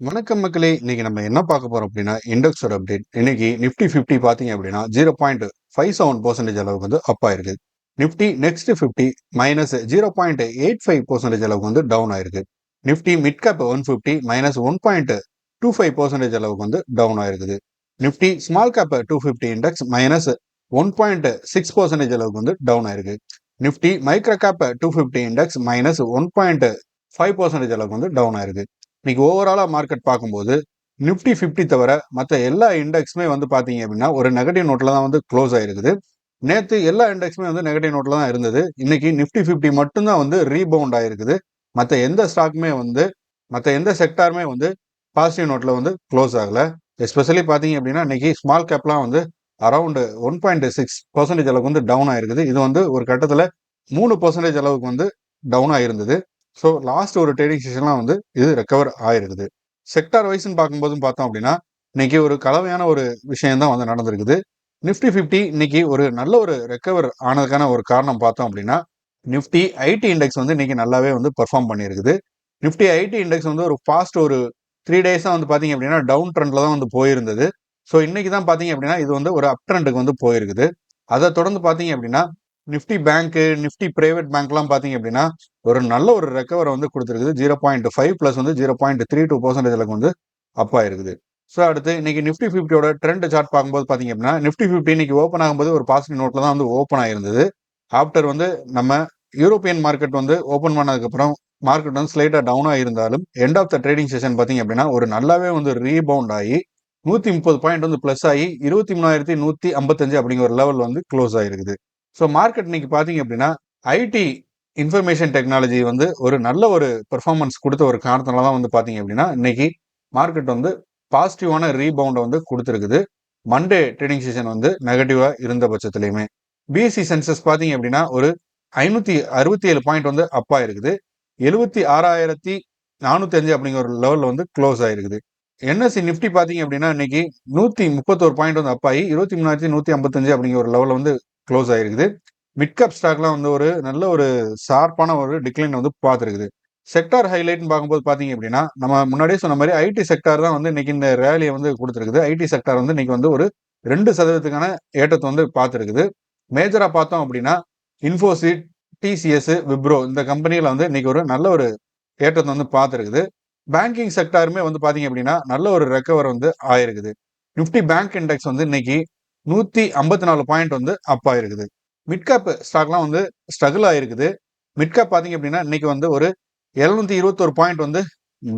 வணக்கம் மக்களே! இன்னைக்கு நம்ம என்ன பார்க்க போறோம் அப்படின்னா, இண்டெக்ஸோட அப்டேட். இன்னைக்கு நிஃப்டி 50 பார்த்தீங்க அப்படின்னா, 0.57% அளவுக்கு வந்து அப் ஆயிருக்கு. நிஃப்டி நெக்ஸ்ட் 50 -0.85% அளவுக்கு வந்து டவுன் ஆயிருக்கு. நிஃப்டி மிட் கேப் 150 -1.25% அளவுக்கு வந்து டவுன் ஆயிருக்குது. நிஃப்டி ஸ்மால் கேப் 250 இண்டெக்ஸ் -1.6% அளவுக்கு வந்து டவுன் ஆயிருக்கு. நிஃப்டி மைக்ரோ கேப் 250 இண்டெக்ஸ் -1.5% அளவுக்கு வந்து டவுன் ஆயிருக்கு. இன்னைக்கு ஓவராலா மார்க்கெட் பார்க்கும்போது நிஃப்டி 50 தவிர மற்ற எல்லா இண்டெக்ஸுமே வந்து பாத்தீங்க அப்படின்னா ஒரு நெகட்டிவ் நோட்ல தான் வந்து க்ளோஸ் ஆயிருக்குது. நேத்து எல்லா இண்டெக்ஸுமே வந்து நெகட்டிவ் நோட்ல தான் இருந்தது. இன்னைக்கு நிஃப்டி 50 மட்டும்தான் வந்து ரீபவுண்ட் ஆயிருக்குது. மற்ற எந்த ஸ்டாக்குமே வந்து மற்ற எந்த செக்டாருமே வந்து பாசிட்டிவ் நோட்ல வந்து க்ளோஸ் ஆகல. எஸ்பெஷலி பாத்தீங்க அப்படின்னா இன்னைக்கு ஸ்மால் கேப்லாம் வந்து அரௌண்ட் 1.6% அளவுக்கு வந்து டவுன் ஆயிருக்குது. இது வந்து ஒரு கட்டத்துல 3% அளவுக்கு வந்து டவுன் ஆயிருந்தது. ஸோ லாஸ்ட் ஒரு ட்ரேடிங் செஷன்லாம் வந்து இது ரெக்கவர் ஆயிருக்குது. செக்டார் வைஸ்ன்னு பார்க்கும்போதும் பார்த்தோம் அப்படின்னா இன்னைக்கு ஒரு கலவையான ஒரு விஷயம் தான் வந்து நடந்திருக்குது. நிஃப்டி 50 இன்னைக்கு ஒரு நல்ல ஒரு ரெக்கவர் ஆனதுக்கான ஒரு காரணம் பார்த்தோம் அப்படின்னா நிஃப்டி ஐடி இண்டெக்ஸ் வந்து இன்னைக்கு நல்லாவே வந்து பெர்ஃபார்ம் பண்ணியிருக்குது. நிஃப்டி ஐடி இண்டெக்ஸ் வந்து ஒரு ஃபாஸ்ட் ஒரு 3 டேஸாக வந்து பார்த்தீங்க அப்படின்னா டவுன் ட்ரெண்ட்ல தான் வந்து போயிருந்தது. ஸோ இன்னைக்கு தான் பார்த்தீங்க அப்படின்னா இது வந்து ஒரு அப் ட்ரெண்டுக்கு வந்து போயிருக்குது. அதை தொடர்ந்து பார்த்தீங்க அப்படின்னா நிஃப்டி பேங்க்கு நிஃப்டி பிரைவேட் பேங்க்லாம் பார்த்தீங்க அப்படின்னா ஒரு நல்ல ஒரு ரெக்கவரை வந்து கொடுத்துருக்குது. 0.5 ப்ளஸ் வந்து 0.32% வந்து அப் ஆயிருக்குது. ஸோ அடுத்து இன்னைக்கு நிஃப்டி 50யோட ட்ரெண்ட் சார்ட் பார்க்கும்போது பார்த்தீங்க அப்படின்னா நிஃப்டி 50 இன்னைக்கு ஓப்பன் ஆகும்போது ஒரு பாசிட்டிவ் நோட்ல தான் வந்து ஓப்பன் ஆயிருந்தது. ஆஃப்டர் வந்து நம்ம யூரோப்பியன் மார்க்கெட் வந்து ஓப்பன் பண்ணதுக்கப்புறம் மார்க்கெட் வந்து ஸ்லைட்டாக டவுன் ஆகியிருந்தாலும் end of the trading session பார்த்தீங்க அப்படின்னா ஒரு நல்லாவே வந்து ரீபவுண்ட் ஆகி 130 பாயிண்ட் வந்து பிளஸ் ஆகி 23,155 அப்படிங்கிற ஒரு லெவல் வந்து க்ளோஸ் ஆயிருக்குது. ஸோ மார்க்கெட் இன்னைக்கு பார்த்தீங்க அப்படின்னா ஐடி இன்ஃபர்மேஷன் டெக்னாலஜி வந்து ஒரு நல்ல ஒரு பெர்ஃபார்மன்ஸ் கொடுத்த ஒரு காரணத்தினால தான் வந்து பார்த்தீங்க அப்படின்னா இன்னைக்கு மார்க்கெட் வந்து பாசிட்டிவான ரீபவுண்டை வந்து கொடுத்துருக்குது. மண்டே ட்ரேடிங் செஷன் வந்து நெகட்டிவா இருந்த பட்சத்துலையுமே பிஎஸ்சி சென்சஸ் பார்த்தீங்க அப்படின்னா ஒரு 567 பாயிண்ட் வந்து அப்பா இருக்குது. 76,405 அப்படிங்கிற ஒரு லெவலில் வந்து க்ளோஸ் ஆயிருக்குது. என்எஸ்சி நிஃப்டி பார்த்தீங்க அப்படின்னா இன்னைக்கு 131 பாயிண்ட் வந்து அப் ஆகி 23,155 அப்படிங்கிற ஒரு லெவலில் வந்து க்ளோஸ் ஆயிருக்குது. மிட் கேப் ஸ்டாக்லாம் வந்து ஒரு நல்ல ஒரு ஷார்ப்பான ஒரு டிக்ளைன் வந்து பார்த்துருக்குது. செக்டார் ஹைலைட்னு பார்க்கும்போது பார்த்தீங்க அப்படின்னா நம்ம முன்னாடியே சொன்ன மாதிரி ஐடி செக்டார் தான் வந்து இன்னைக்கு இந்த ரேலியை வந்து கொடுத்துருக்குது. ஐடி செக்டார் வந்து இன்னைக்கு வந்து ஒரு 2% ஏற்றத்தை வந்து பார்த்துருக்குது. மேஜரா பார்த்தோம் அப்படின்னா இன்ஃபோசிட், டிசிஎஸ், விப்ரோ இந்த கம்பெனியில வந்து இன்னைக்கு ஒரு நல்ல ஒரு ஏற்றத்தை வந்து பார்த்துருக்குது. பேங்கிங் செக்டாருமே வந்து பாத்தீங்க அப்படின்னா நல்ல ஒரு ரெக்கவர் வந்து ஆயிருக்குது. நிஃப்டி பேங்க் இண்டெக்ஸ் வந்து இன்னைக்கு 154 பாயிண்ட் வந்து அப் ஆயிருக்குது. மிட் கேப் ஸ்டாக்லாம் வந்து ஸ்ட்ரகிள் ஆயிருக்குது. மிட் கேப் பாத்தீங்க அப்படின்னா இன்னைக்கு வந்து ஒரு 721 பாயிண்ட் வந்து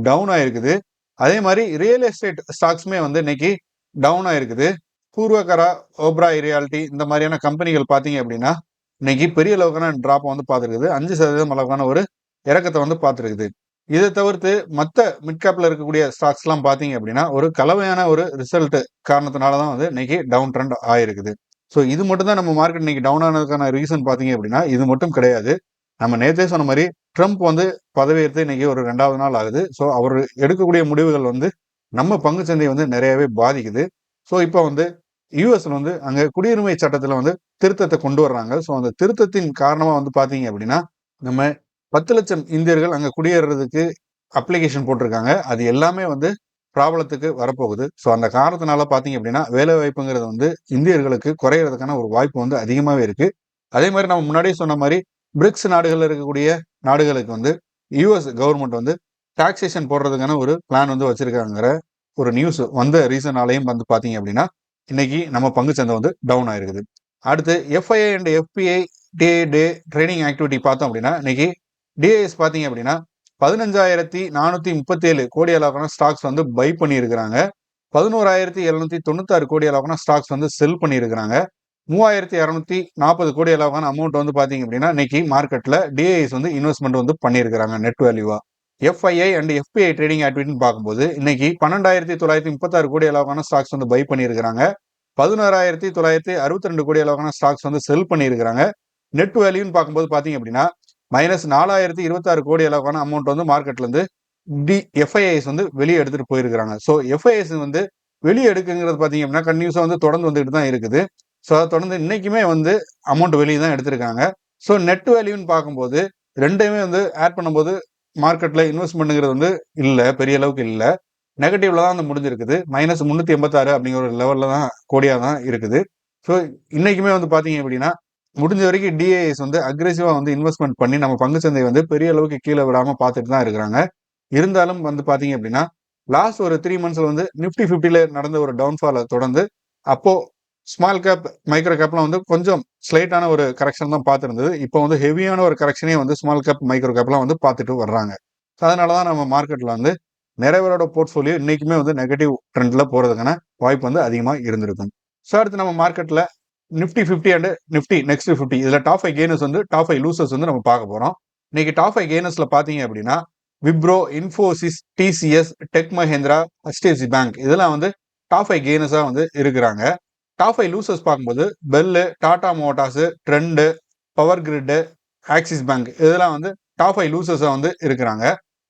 டவுன் ஆயிருக்குது. அதே மாதிரி ரியல் எஸ்டேட் ஸ்டாக்ஸுமே வந்து இன்னைக்கு டவுன் ஆயிருக்குது. பூர்வகரா, ஓப்ராய் ரியாலிட்டி இந்த மாதிரியான கம்பெனிகள் பார்த்தீங்க அப்படின்னா இன்னைக்கு பெரிய அளவுக்கான டிராப் வந்து பார்த்துருக்குது. 5% அளவுக்கான ஒரு இறக்கத்தை வந்து பார்த்துருக்குது. இதை தவிர்த்து மற்ற மிட் கேப்ல இருக்கக்கூடிய ஸ்டாக்ஸ் எல்லாம் பார்த்தீங்க அப்படின்னா ஒரு கலவையான ஒரு ரிசல்ட் காரணத்தினால தான் வந்து இன்னைக்கு டவுன் ட்ரெண்ட் ஆயிருக்குது. ஸோ இது மட்டும் தான் நம்ம மார்க்கெட் இன்னைக்கு டவுன் ஆனதுக்கான ரீசன் பார்த்தீங்க அப்படின்னா இது மட்டும் கிடையாது. நம்ம நேற்றே சொன்ன மாதிரி ட்ரம்ப் வந்து பதவியேற்று இன்னைக்கு ஒரு 2வது நாள் ஆகுது. ஸோ அவர் எடுக்கக்கூடிய முடிவுகள் வந்து நம்ம பங்குச்சந்தையை வந்து நிறையவே பாதிக்குது. ஸோ இப்போ வந்து யூஎஸ்ல வந்து அங்க குடியுரிமை சட்டத்துல வந்து திருத்தத்தை கொண்டு வர்றாங்க. ஸோ அந்த திருத்தத்தின் காரணமா வந்து பாத்தீங்க அப்படின்னா நம்ம 10 லட்சம் இந்தியர்கள் அங்க குடியேறதுக்கு அப்ளிகேஷன் போட்டிருக்காங்க. அது எல்லாமே வந்து ப்ராப்ளத்துக்கு வரப்போகுது. ஸோ அந்த காரணத்தினால பாத்தீங்க அப்படின்னா வேலை வாய்ப்புங்கிறது வந்து இந்தியர்களுக்கு குறையறதுக்கான ஒரு வாய்ப்பு வந்து அதிகமாவே இருக்கு. அதே மாதிரி நம்ம முன்னாடியே சொன்ன மாதிரி பிரிக்ஸ் நாடுகள் இருக்கக்கூடிய நாடுகளுக்கு வந்து யூஎஸ் கவர்மெண்ட் வந்து டாக்ஸேஷன் போடுறதுக்கான ஒரு பிளான் வந்து வச்சிருக்காங்கிற ஒரு நியூஸ் வந்த ரீசனாலையும் வந்து பாத்தீங்க அப்படின்னா இன்னைக்கு நம்ம பங்குச்சந்தை வந்து டவுன் ஆயிருக்குது. அடுத்து FII and FBI day trading activity பார்த்தோம் அப்படின்னா இன்னைக்கு டிஐஎஸ் பார்த்தீங்க அப்படின்னா 15,437 கோடி அளவுக்கான ஸ்டாக்ஸ் வந்து பை பண்ணியிருக்கிறாங்க. 11,796 கோடி அளவுக்கான ஸ்டாக்ஸ் வந்து செல் பண்ணியிருக்கிறாங்க. 3,240 கோடி அளவுக்கான அமௌண்ட் வந்து பாத்தீங்க அப்படின்னா இன்னைக்கு மார்க்கெட்ல டிஐஎஸ் வந்து இன்வெஸ்ட்மெண்ட் வந்து பண்ணியிருக்கிறாங்க நெட் வேல்யூவா. எஃப்ஐஐ அண்ட் எஃபிஐ ட்ரேடிங் ஆக்டிவிட்டின்னு பார்க்கும்போது இன்னைக்கு 12,936 கோடி அளவுக்கான ஸ்டாக்ஸ் வந்து பை பண்ணியிருக்கிறாங்க. 16,962 கோடி அளவுக்கான ஸ்டாக்ஸ் வந்து செல் பண்ணியிருக்கிறாங்க. நெட் வேல்யூன்னு பார்க்கும்போது பாத்தீங்க அப்படின்னா -4,026 கோடி அளவுக்கான அமௌண்ட் வந்து மார்க்கெட்ல இருந்து எஃப்ஐஐஸ் வந்து வெளியே எடுத்துட்டு போயிருக்கிறாங்க. ஸோ எஃப்ஐஐஸ் வந்து வெளியே எடுக்குங்கிறது பாத்தீங்க அப்படின்னா கன்யூஸா வந்து தொடர்ந்து வந்துட்டு தான் இருக்குது. ஸோ அதை தொடர்ந்து இன்னைக்குமே வந்து அமௌண்ட் வெளியே தான் எடுத்திருக்காங்க. ஸோ நெட் வேல்யூன்னு பார்க்கும்போது ரெண்டையுமே வந்து ஆட் பண்ணும்போது மார்க்கெட்ல இன்வெஸ்ட்மெண்ட்ங்கிறது வந்து இல்லை, பெரிய அளவுக்கு இல்லை. நெகட்டிவ்ல தான் வந்து முடிஞ்சிருக்குது. -386 அப்படிங்கிற ஒரு லெவல்ல தான் கோடியா தான் இருக்குது. ஸோ இன்னைக்குமே வந்து பார்த்தீங்க அப்படின்னா, முடிஞ்ச வரைக்கும் டிஐஎஸ் வந்து அக்ரெசிவா வந்து இன்வெஸ்ட்மென்ட் பண்ணி நம்ம பங்குச்சந்தை வந்து பெரிய அளவுக்கு கீழ விடாம பார்த்துட்டு தான் இருக்கிறாங்க. இருந்தாலும் வந்து பார்த்தீங்க அப்படின்னா, லாஸ்ட் ஒரு 3 மந்த்ஸ்ல வந்து நிஃப்டி 50ல நடந்த ஒரு டவுன்ஃபால தொடர்ந்து, அப்போ ஸ்மால் கேப், மைக்ரோ கேப்லாம் வந்து கொஞ்சம் ஸ்லைட்டான ஒரு கரெக்ஷன் தான் பார்த்திருந்தது. இப்போ வந்து ஹெவியான ஒரு கரெக்ஷனே வந்து ஸ்மால் கேப், மைக்ரோ கேப்லாம் வந்து பார்த்துட்டு வர்றாங்க. அதனால தான் நம்ம மார்க்கெட்ல வந்து நிறைய பேரோட போர்ட்ஃபோலியோ இன்னைக்குமே வந்து நெகட்டிவ் ட்ரெண்ட்ல போறதுக்கான வாய்ப்பு வந்து அதிகமா இருந்திருக்கும். ஸோ அடுத்து நம்ம மார்க்கெட்ல நிஃப்டி 50 அண்ட் நிஃப்டி நெக்ஸ்ட் 50 இதுல டாப் 5 கெய்னர்ஸ் வந்து டாப் 5 லூசர்ஸ் வந்து நம்ம பார்க்க போறோம். இன்னைக்கு டாப் 5 கெய்னர்ஸ்ல பாத்தீங்க அப்படின்னா Wipro, Infosys, TCS, Tech Mahindra, HDFC bank இதெல்லாம் வந்து டாப் 5 கெய்னர்ஸா வந்து இருக்கிறாங்க. டாப் 5 லூசர்ஸ் பார்க்கும்போது BEL, Tata Motors, Trent, Power Grid, Axis Bank இதெல்லாம் வந்து டாப் 5 லூசர்ஸா வந்து இருக்கிறாங்க.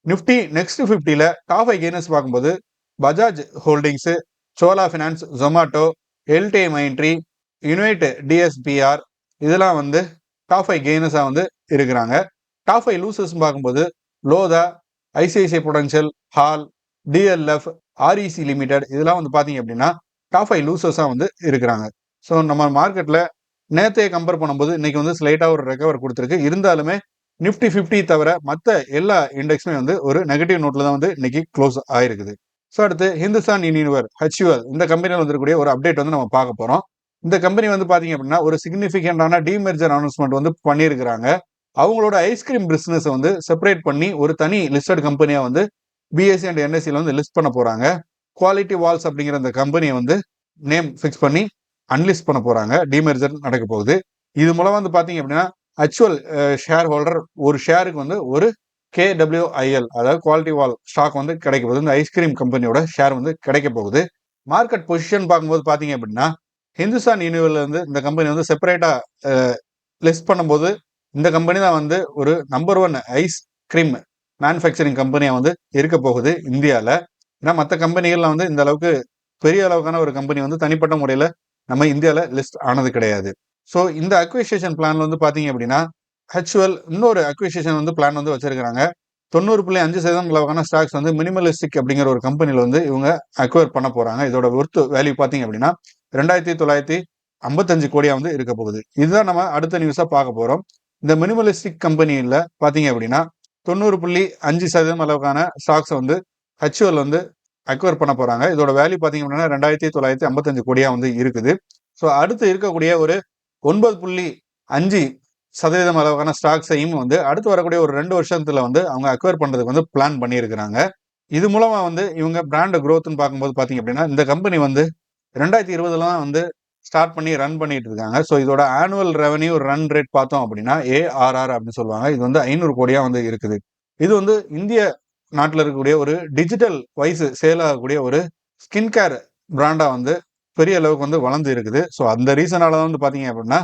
நிஃப்டி நெக்ஸ்ட் 50ல டாப் 5 கெய்னர்ஸ் பார்க்கும்போது Bajaj Holdings, Chola finance, Zomato, LT Mindtree, யுனைட் டிஎஸ்பிஆர் இதெல்லாம் வந்து டாப் 5 கெய்னர்ஸா வந்து இருக்கிறாங்க. டாப் 5 லூசர்ஸ் பார்க்கும்போது Lodha, ICICI Prudential, hall, DLF, REC limited இதெல்லாம் வந்து பாத்தீங்க அப்படின்னா டாப் 5 லூசர்ஸா வந்து இருக்கிறாங்க. ஸோ நம்ம மார்க்கெட்ல நேத்தையே கம்பேர் பண்ணும்போது இன்னைக்கு வந்து ஸ்லைட்டா ஒரு ரெக்கவர் கொடுத்துருக்கு. இருந்தாலுமே நிஃப்டி 50 தவிர மற்ற எல்லா இண்டெக்ஸுமே வந்து ஒரு நெகட்டிவ் நோட்ல தான் வந்து இன்னைக்கு க்ளோஸ் ஆயிருக்குது. ஸோ அடுத்து ஹிந்துஸ்தான் யூனிலிவர் HUL இந்த கம்பெனியில் வந்துருக்கூடிய ஒரு அப்டேட் வந்து நம்ம பார்க்க போறோம். இந்த கம்பெனி வந்து பாத்தீங்க அப்படின்னா ஒரு சிக்னிஃபிகண்டான டிமெர்ஜர் அனௌன்ஸ்மெண்ட் வந்து பண்ணியிருக்கிறாங்க. அவங்களோட ஐஸ்கிரீம் பிசினஸ் வந்து செப்பரேட் பண்ணி ஒரு தனி லிஸ்டட் கம்பெனியா வந்து பிஎஸ்சி அண்ட் என்எஸ்சியில் வந்து லிஸ்ட் பண்ண போறாங்க. குவாலிட்டி வால்ஸ் அப்படிங்கிற அந்த கம்பெனியை வந்து நேம் ஃபிக்ஸ் பண்ணி அன்லிஸ்ட் பண்ண போறாங்க. டிமெர்ஜர் நடக்க போகுது. இது மூலம் வந்து பாத்தீங்க அப்படின்னா ஆக்சுவல் ஷேர் ஹோல்டர் ஒரு ஷேருக்கு வந்து ஒரு KWIL அதாவது குவாலிட்டி வால் ஸ்டாக் வந்து கிடைக்க போகுது. இந்த ஐஸ்கிரீம் கம்பெனியோட ஷேர் வந்து கிடைக்க போகுது. மார்க்கெட் பொசிஷன் பார்க்கும்போது பாத்தீங்க அப்படின்னா ஹிந்துஸ்தான் யூனிவர்ல இருந்து இந்த கம்பெனி வந்து செப்பரேட்டா லிஸ்ட் பண்ணும்போது இந்த கம்பெனி தான் வந்து ஒரு நம்பர் 1 ஐஸ் கிரீம் மேனுஃபேக்சரிங் கம்பெனியா வந்து இருக்க போகுது இந்தியாவில். ஏன்னா மற்ற கம்பெனிகள்லாம் வந்து இந்த அளவுக்கு பெரிய அளவுக்கான ஒரு கம்பெனி வந்து தனிப்பட்ட முறையில் நம்ம இந்தியாவில் லிஸ்ட் ஆனது கிடையாது. ஸோ இந்த அக்விசிஷன் பிளான்ல வந்து பாத்தீங்க அப்படின்னா HUL இன்னொரு அக்விசிஷன் வந்து பிளான் வந்து வச்சிருக்காங்க. 90.5% அளவுக்கான ஸ்டாக்ஸ் வந்து மினிமலிஸ்டிக் அப்படிங்கிற ஒரு கம்பெனியில் வந்து இவங்க அக்வயர் பண்ண போறாங்க. இதோட ஒர்த் வேல்யூ பாத்தீங்க அப்படின்னா 2955 கோடியா வந்து இருக்க போகுது. இதுதான் நம்ம அடுத்த நியூஸா பார்க்க போறோம். இந்த மினிமலிஸ்டிக் கம்பெனியில் பாத்தீங்க அப்படின்னா 90.5% அளவுக்கான ஸ்டாக்ஸ் வந்து HUL வந்து அக்வயர் பண்ண போறாங்க. இதோட வேல்யூ பாத்தீங்க அப்படின்னா 2955 கோடியா வந்து இருக்குது. ஸோ அடுத்து இருக்கக்கூடிய ஒரு 9.5% அளவுக்கான ஸ்டாக்ஸையும் வந்து அடுத்து வரக்கூடிய ஒரு 2 வருஷத்துல வந்து அவங்க அக்வயர் பண்றதுக்கு வந்து பிளான் பண்ணியிருக்கிறாங்க. இது மூலமா வந்து இவங்க பிராண்ட் growthன்னு பார்க்கும்போது பாத்தீங்க அப்படின்னா இந்த கம்பெனி வந்து 2020 வந்து ஸ்டார்ட் பண்ணி ரன் பண்ணிட்டு இருக்காங்க. ஸோ இதோட ஆனுவல் ரெவன்யூ ரன் ரேட் பார்த்தோம் அப்படின்னா ARR அப்படின்னு சொல்லுவாங்க. இது வந்து 500 கோடியா வந்து இருக்குது. இது வந்து இந்திய நாட்டில் இருக்கக்கூடிய ஒரு டிஜிட்டல் வைஸ் சேல் ஆகக்கூடிய ஒரு ஸ்கின் கேர் பிராண்டா வந்து பெரிய அளவுக்கு வந்து வளர்ந்து இருக்குது. ஸோ அந்த ரீசனால தான் வந்து பாத்தீங்க அப்படின்னா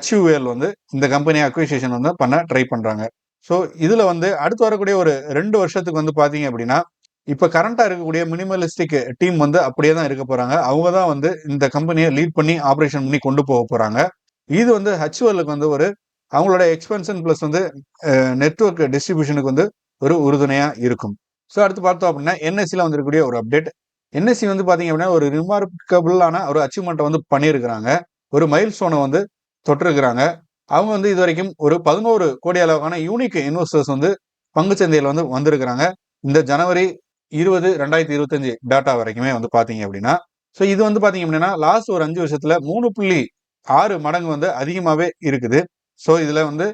HUL வந்து இந்த கம்பெனி அக்விசிஷன் வந்து பண்ண ட்ரை பண்றாங்க. ஸோ இதுல வந்து அடுத்து வரக்கூடிய ஒரு 2 வருஷத்துக்கு வந்து பாத்தீங்க அப்படின்னா இப்ப கரண்டா இருக்கக்கூடிய மினிமலிஸ்டிக் டீம் வந்து அப்படியே தான் இருக்க போறாங்க. அவங்க தான் வந்து இந்த கம்பெனியை லீட் பண்ணி ஆபரேஷன் பண்ணி கொண்டு போக போறாங்க. இது வந்து HULக்கு வந்து ஒரு அவங்களோட எக்ஸ்பென்ஷன் பிளஸ் வந்து நெட்வொர்க் டிஸ்ட்ரிபியூஷனுக்கு வந்து ஒரு உறுதுணையா இருக்கும். ஸோ அடுத்து பார்த்தோம் அப்படின்னா NSEல வந்திருக்கக்கூடிய ஒரு அப்டேட். NSE வந்து பாத்தீங்க அப்படின்னா ஒரு ரிமார்க்கபிளான ஒரு அச்சீவ்மெண்ட்டை வந்து பண்ணியிருக்கிறாங்க. ஒரு மைல் ஸ்டோனை வந்து தொட்டிருக்கிறாங்க. அவங்க வந்து இது வரைக்கும் ஒரு 11 கோடி அளவுக்கான யூனிக் இன்வெஸ்டர்ஸ் வந்து பங்குச்சந்தையில் வந்து வந்திருக்கிறாங்க. இந்த ஜனவரி 20, 2025 டேட்டா வரைக்குமே வந்து பாத்தீங்க அப்படின்னா ஸோ இது வந்து பாத்தீங்க அப்படின்னா லாஸ்ட் ஒரு 5 வருஷத்துல 3.6 மடங்கு வந்து அதிகமாவே இருக்குது. ஸோ இதுல வந்து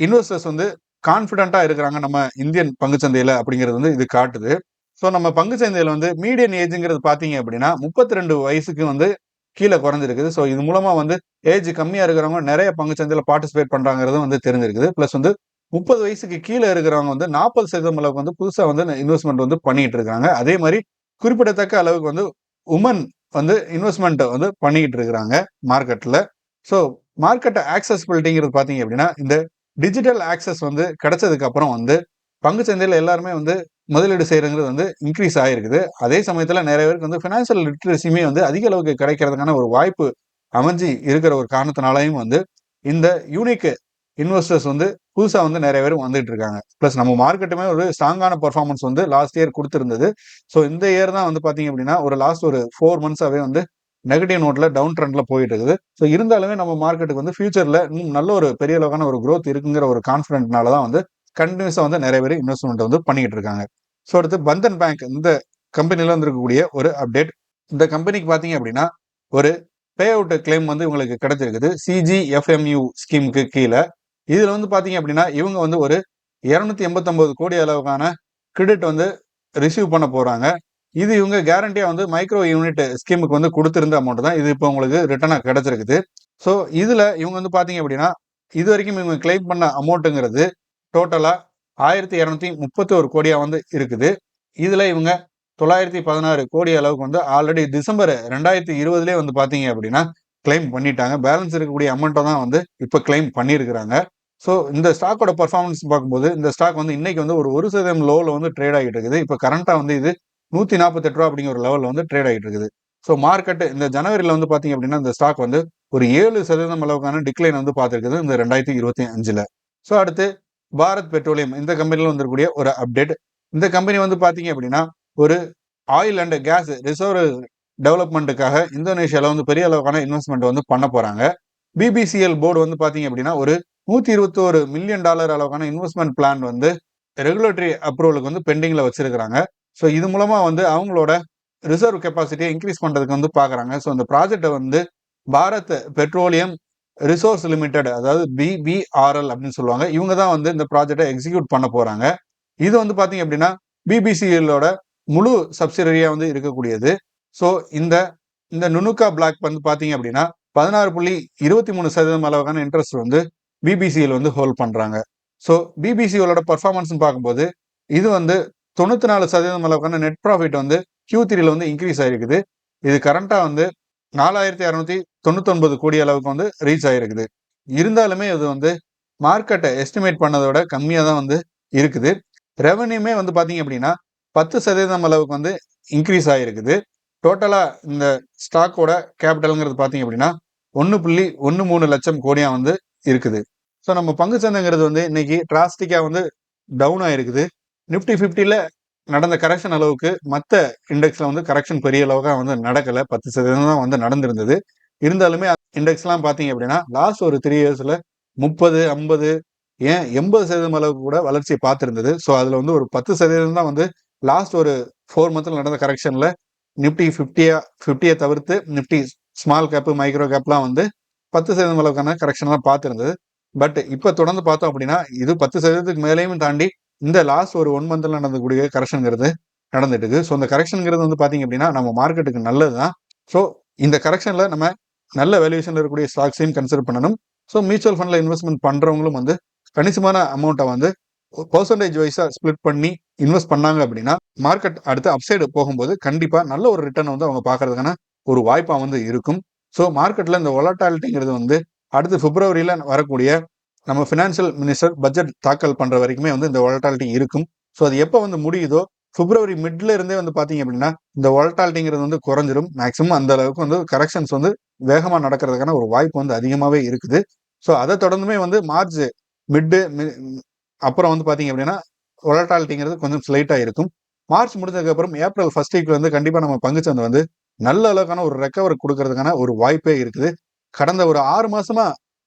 இன்வெஸ்டர்ஸ் வந்து கான்பிடண்டா இருக்கிறாங்க நம்ம இந்தியன் பங்குச்சந்தையில அப்படிங்கிறது வந்து இது காட்டுது. ஸோ நம்ம பங்குச்சந்தையில வந்து மீடியன் ஏஜ்ங்கிறது பாத்தீங்க அப்படின்னா 32 வயசுக்கு வந்து கீழே குறைஞ்சிருக்குது. ஸோ இது மூலமா வந்து ஏஜ் கம்மியா இருக்கிறவங்க நிறைய பங்குச்சந்தையில பார்ட்டிசிபேட் பண்றாங்கிறது வந்து தெரிஞ்சிருக்குது. பிளஸ் வந்து 30 வயசுக்கு கீழே இருக்கிறவங்க வந்து 40% அளவுக்கு வந்து புதுசா வந்து இன்வெஸ்ட்மெண்ட் வந்து பண்ணிட்டு இருக்காங்க. அதே மாதிரி குறிப்பிடத்தக்க அளவுக்கு வந்து உமன் வந்து இன்வெஸ்ட்மெண்ட் வந்து பண்ணிட்டு இருக்கிறாங்க மார்க்கெட்ல. ஸோ மார்க்கெட் ஆக்சசிபிலிட்டிங்கிறது பாத்தீங்க அப்படின்னா இந்த டிஜிட்டல் ஆக்சஸ் வந்து கிடைச்சதுக்கு அப்புறம் வந்து பங்குச்சந்தையில எல்லாருமே வந்து முதலீடு செய்யறது வந்து இன்க்ரீஸ் ஆயிருக்குது. அதே சமயத்துல நிறைய பேருக்கு வந்து பினான்சியல் லிட்ரஸியுமே வந்து அதிக அளவுக்கு கிடைக்கிறதுக்கான ஒரு வாய்ப்பு அமைஞ்சு இருக்கிற ஒரு காரணத்தினாலையும் வந்து இந்த யூனிக் இன்வெஸ்டர்ஸ் வந்து புதுசா வந்து நிறைய பேர் வந்துட்டு இருக்காங்க. பிளஸ் நம்ம மார்க்கெட்டுமே ஒரு ஸ்ட்ராங்கான பெர்ஃபார்மன்ஸ் வந்து லாஸ்ட் இயர் கொடுத்திருந்தது. ஸோ இந்த இயர் தான் வந்து பாத்தீங்க அப்படின்னா ஒரு லாஸ்ட் ஒரு 4 மந்த்ஸாவே வந்து நெகட்டிவ் நோட்ல டவுன் ட்ரெண்ட்ல போயிட்டு இருக்குது. ஸோ இருந்தாலுமே நம்ம மார்க்கெட்டுக்கு வந்து ஃபியூச்சர்ல இன்னும் நல்ல ஒரு பெரிய அளவுக்கான ஒரு growth இருக்குங்கிற ஒரு கான்ஃபிடென்ட்னால தான் வந்து கண்டினியூஸா வந்து நிறைய பேர் இன்வெஸ்ட்மெண்ட் வந்து பண்ணிக்கிட்டு இருக்காங்க. ஸோ அடுத்து பந்தன் பேங்க் இந்த கம்பெனில வந்திருக்கக்கூடிய ஒரு அப்டேட். இந்த கம்பெனிக்கு பாத்தீங்க அப்படின்னா ஒரு பே அவுட் கிளைம் வந்து உங்களுக்கு கிடைச்சிருக்குது CGFMU ஸ்கீமுக்கு கீழே. இதுல வந்து பாத்தீங்க அப்படின்னா இவங்க வந்து ஒரு 289 கோடி அளவுக்கான கிரெடிட் வந்து ரிசீவ் பண்ண போறாங்க. இது இவங்க கேரண்டியா வந்து மைக்ரோ யூனிட் ஸ்கீமுக்கு வந்து கொடுத்திருந்த அமௌண்ட் தான் இது இப்போ உங்களுக்கு ரிட்டர்னா கிடைச்சிருக்குது. ஸோ இதுல இவங்க வந்து பாத்தீங்க அப்படின்னா இது வரைக்கும் இவங்க கிளைம் பண்ண அமௌண்ட்டுங்கிறது டோட்டலா 1231 கோடியா வந்து இருக்குது. இதுல இவங்க 916 கோடி அளவுக்கு வந்து ஆல்ரெடி டிசம்பர் 2020 வந்து பாத்தீங்க அப்படின்னா கிளைம் பண்ணிட்டாங்க. பேலன்ஸ் இருக்கக்கூடிய அமௌண்ட்டை தான் வந்து இப்போ கிளைம் பண்ணியிருக்கிறாங்க. ஸோ இந்த ஸ்டாக்கோட பர்ஃபார்மன்ஸ் பார்க்கும்போது இந்த ஸ்டாக் வந்து இன்னைக்கு வந்து ஒரு 1% லோவில் வந்து ட்ரேட் ஆகிட்டு இருக்குது. இப்போ கரண்டா வந்து இது 148 ரூபா அப்படிங்கிற ஒரு லெவலில் வந்து ட்ரேட் ஆகிட்டு இருக்குது. ஸோ மார்க்கெட் இந்த ஜனவரியில் வந்து பாத்தீங்க அப்படின்னா இந்த ஸ்டாக் வந்து ஒரு 7% அளவுக்கான டிக்ளைன் வந்து பார்த்துருக்குது இந்த 2025. ஸோ அடுத்து பாரத் பெட்ரோலியம் இந்த கம்பெனியில் வந்திருக்கக்கூடிய ஒரு அப்டேட். இந்த கம்பெனி வந்து பாத்தீங்க அப்படின்னா ஒரு ஆயில் அண்ட் கேஸ் ரிசர்வ் டெவலப்மெண்ட்டுக்காக இந்தோனேஷியாவில் வந்து பெரிய அளவுக்கான இன்வெஸ்ட்மெண்ட் வந்து பண்ண போறாங்க. பிபிசிஎல் போர்டு வந்து பாத்தீங்க அப்படின்னா ஒரு $121 மில்லியன் அளவுக்கான இன்வெஸ்ட்மெண்ட் பிளான் வந்து ரெகுலேட்டரி அப்ரூவலுக்கு வந்து பெண்டிங்ல வச்சிருக்காங்க. ஸோ இது மூலமா வந்து அவங்களோட ரிசர்வ் கெப்பாசிட்டியை இன்க்ரீஸ் பண்றதுக்கு வந்து பாக்குறாங்க. ஸோ இந்த ப்ராஜெக்டை வந்து பாரத் பெட்ரோலியம் ரிசோர்ஸ் லிமிடெட் அதாவது BBRL அப்படின்னு சொல்லுவாங்க. இவங்க தான் வந்து இந்த ப்ராஜெக்டை எக்ஸிக்யூட் பண்ண போறாங்க. இது வந்து பாத்தீங்க அப்படின்னா பிபிசிஎல்லோட முழு சப்சிடரியா வந்து இருக்கக்கூடியது. ஸோ இந்த இந்த நுணுக்கா பிளாக் வந்து பாத்தீங்க அப்படின்னா 16.23% அளவுக்கான இன்ட்ரெஸ்ட் வந்து பிபிசிஎல் வந்து ஹோல்ட் பண்றாங்க. ஸோ பிபிசிஎலோட பர்ஃபார்மன்ஸ் பார்க்கும்போது இது வந்து 94% அளவுக்கான நெட் ப்ராஃபிட் வந்து Q3ல வந்து இன்க்ரீஸ் ஆயிருக்குது. இது கரண்டா வந்து 4699 கோடி அளவுக்கு வந்து ரீச் ஆயிருக்குது. இருந்தாலுமே இது வந்து மார்க்கெட்டை எஸ்டிமேட் பண்ணதோட கம்மியா தான் வந்து இருக்குது. ரெவன்யூமே வந்து பாத்தீங்க அப்படின்னா 10% அளவுக்கு வந்து இன்க்ரீஸ் ஆயிருக்குது. டோட்டலா இந்த ஸ்டாக்கோட கேபிட்டல்ங்கிறது பாத்தீங்க அப்படின்னா 1.13 லட்சம் கோடியா வந்து இருக்குது. ஸோ நம்ம பங்கு சந்தைங்கிறது வந்து இன்னைக்கு டிராஸ்டிக்கா வந்து டவுன் ஆயிருக்குது. நிப்டி 50ல நடந்த கரெக்ஷன் அளவுக்கு மற்ற இண்டெக்ஸ்ல வந்து கரெக்ஷன் பெரிய அளவுக்கு வந்து நடக்கல. 10% தான் வந்து நடந்திருந்தது. இருந்தாலுமே இண்டெக்ஸ்லாம் பாத்தீங்க அப்படின்னா லாஸ்ட் ஒரு 3 இயர்ஸ்ல 30, 50 ஏன் 80% அளவுக்கு கூட வளர்ச்சியை பார்த்திருந்தது. ஸோ அதுல வந்து ஒரு 10% தான் வந்து லாஸ்ட் ஒரு 4 மந்த்ல நடந்த கரெக்ஷன்ல நிப்டி 50 தவிர்த்து நிப்டி ஸ்மால் கேப் மைக்ரோ கேப்லாம் வந்து 10% அளவுக்கான கரெக்ஷன் தான் பார்த்திருந்தது. பட் இப்ப தொடர்ந்து பார்த்தோம் அப்படின்னா இது 10%க்கு மேலேயும் தாண்டி இந்த லாஸ்ட் ஒரு 1 மந்த்ல நடந்தக்கூடிய கரெக்ஷன்ங்கிறது நடந்துட்டு இருக்கு. ஸோ இந்த கரெக்ஷன்ங்கிறது வந்து பாத்தீங்க அப்படின்னா நம்ம மார்க்கெட்டுக்கு நல்லதுதான். ஸோ இந்த கரெக்ஷன்ல நம்ம நல்ல வேல்யூஷன்ல இருக்கக்கூடிய ஸ்டாக்ஸையும் கன்சிடர் பண்ணணும். ஸோ மியூச்சுவல் ஃபண்ட்ல இன்வெஸ்ட்மெண்ட் பண்றவங்களும் வந்து கணிசமான அமௌண்ட்டை வந்து பெர்சன்டேஜ் வைஸா ஸ்பிளிட் பண்ணி இன்வெஸ்ட் பண்ணாங்க அப்படின்னா மார்க்கெட் அடுத்து அப்சைடு போகும்போது கண்டிப்பா நல்ல ஒரு ரிட்டர்ன் வந்து அவங்க பாக்குறதுக்கான ஒரு வாய்ப்பா வந்து இருக்கும். ஸோ மார்க்கெட்ல இந்த வொலட்டாலிட்டிங்கிறது வந்து அடுத்து பிப்ரவரியில வரக்கூடிய நம்ம ஃபினான்ஷியல் மினிஸ்டர் பட்ஜெட் தாக்கல் பண்ற வரைக்குமே வந்து இந்த வொலட்டாலிட்டி இருக்கும். ஸோ அது எப்போ வந்து முடியுதோ பிப்ரவரி மிட்ல இருந்தே வந்து பாத்தீங்க அப்படின்னா இந்த வொலட்டாலிட்டிங்கிறது வந்து குறைஞ்சிரும். மேக்சிமம் அந்த அளவுக்கு வந்து கரெக்ஷன்ஸ் வந்து வேகமா நடக்கிறதுக்கான ஒரு வாய்ப்பு வந்து அதிகமாவே இருக்குது. ஸோ அதை தொடர்ந்துமே வந்து மார்ச் மிட் அப்புறம் வந்து பாத்தீங்க அப்படின்னா வொலட்டாலிட்டிங்கிறது கொஞ்சம் ஸ்லைட்டா இருக்கும். மார்ச் முடிஞ்சதுக்கு அப்புறம் ஏப்ரல் ஃபர்ஸ்ட் வீக்ல வந்து கண்டிப்பா நம்ம பங்குச்சந்தை வந்து நல்ல அளவுக்கான ஒரு ரெக்கவர் கொடுக்கறதுக்கான ஒரு வாய்ப்பே இருக்குது. கடந்த ஒரு 6 மாசமா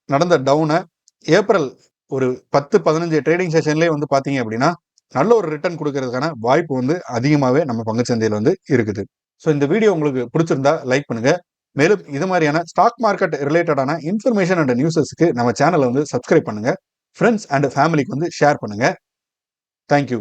நடந்த டவுனை ஏப்ரல் ஒரு 10-15 ட்ரேடிங் செஷன்லேயே வந்து பாத்தீங்க அப்படின்னா நல்ல ஒரு ரிட்டர்ன் கொடுக்கறதுக்கான வாய்ப்பு வந்து அதிகமாகவே நம்ம பங்குச்சந்தையில் வந்து இருக்குது. ஸோ இந்த வீடியோ உங்களுக்கு பிடிச்சிருந்தா லைக் பண்ணுங்க. மேலும் இது மாதிரியான ஸ்டாக் மார்க்கெட் ரிலேட்டடான இன்ஃபர்மேஷன் அண்ட் நியூஸஸ்க்கு நம்ம சேனலை வந்து சப்ஸ்கிரைப் பண்ணுங்க. ஃப்ரெண்ட்ஸ் அண்ட் ஃபேமிலிக்கு வந்து ஷேர் பண்ணுங்க. தேங்க்யூ.